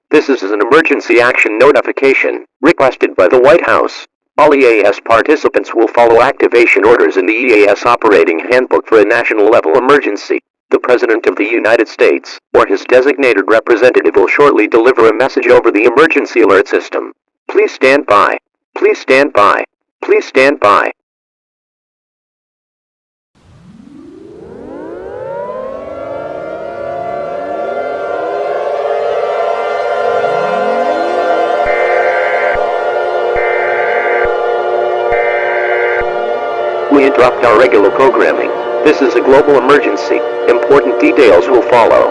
This is an emergency action notification requested by the White House. All EAS participants will follow activation orders in the EAS operating handbook for a national level emergency. The President of the United States, or his designated representative, will shortly deliver a message over the emergency alert system. Please stand by. Please stand by. Please stand by. We interrupt our regular programming. This is a global emergency. Important details will follow.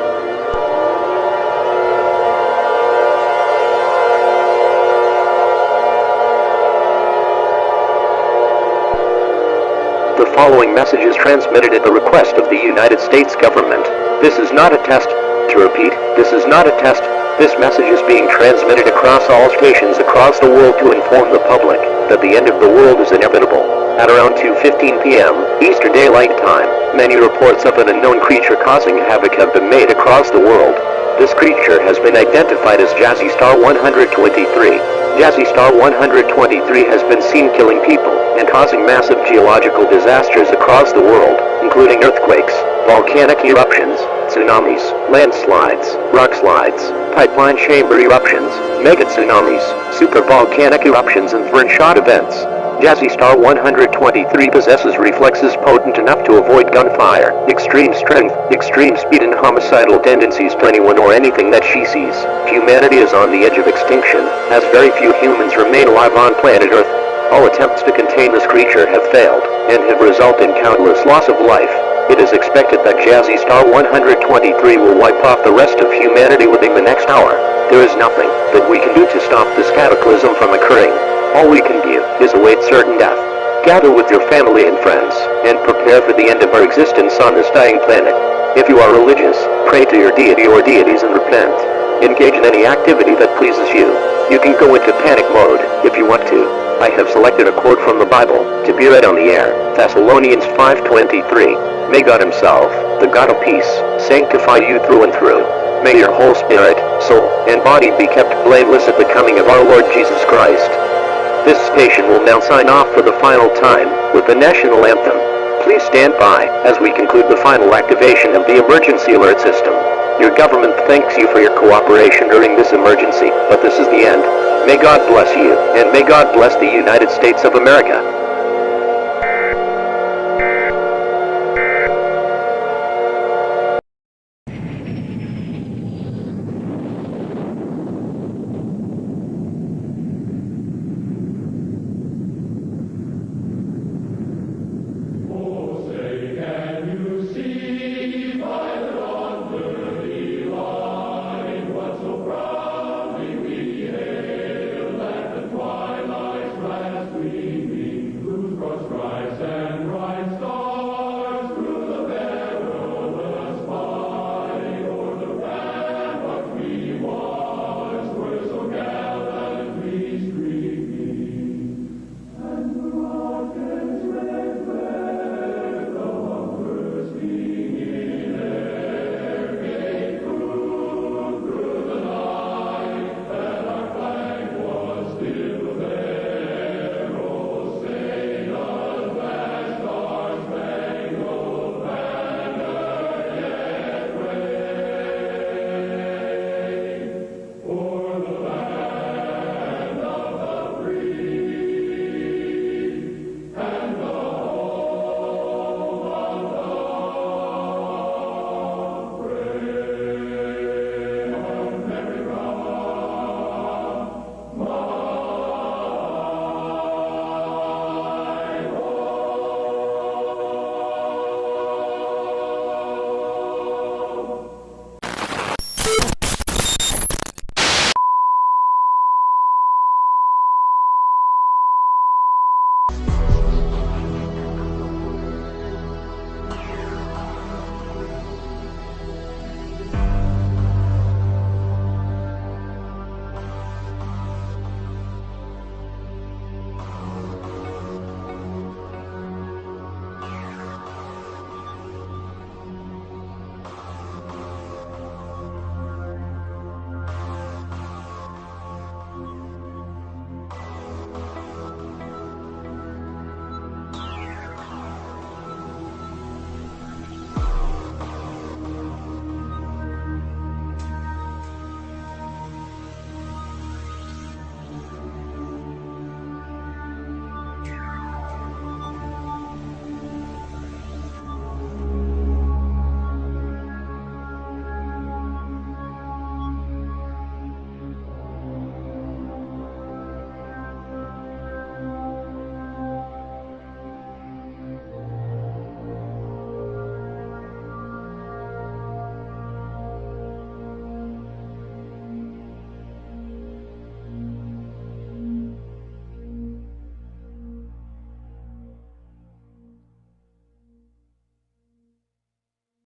The following message is transmitted at the request of the United States government. This is not a test. To repeat, this is not a test. This message is being transmitted across all stations across the world to inform the public that the end of the world is inevitable. At around 2:15 p.m. Eastern Daylight Time, many reports of an unknown creature causing havoc have been made across the world. This creature has been identified as Jazzy Star123. Jazzy Star123 has been seen killing people and causing massive geological disasters across the world, including earthquakes, volcanic eruptions, tsunamis, landslides, rock slides, pipeline chamber eruptions, mega tsunamis, supervolcanic eruptions, and fern-shot events. Jazzy Star123 possesses reflexes potent enough to avoid gunfire, extreme strength, extreme speed, and homicidal tendencies to anyone or anything that she sees. Humanity is on the edge of extinction, as very few humans remain alive on planet Earth. All attempts to contain this creature have failed, and have resulted in countless loss of life. It is expected that Jazzy Star123 will wipe off the rest of humanity within the next hour. There is nothing that we can do to stop this cataclysm from occurring. All we can do is await certain death. Gather with your family and friends, and prepare for the end of our existence on this dying planet. If you are religious, pray to your deity or deities and repent. Engage in any activity that pleases you. You can go into panic mode if you want to. I have selected a quote from the Bible to be read on the air. Thessalonians 5:23. May God himself, the God of peace, sanctify you through and through. May your whole spirit, soul, and body be kept blameless at the coming of our Lord Jesus Christ. This station will now sign off for the final time with the national anthem. Please stand by as we conclude the final activation of the emergency alert system. Your government thanks you for your cooperation during this emergency, but this is the end. May God bless you, and may God bless the United States of America.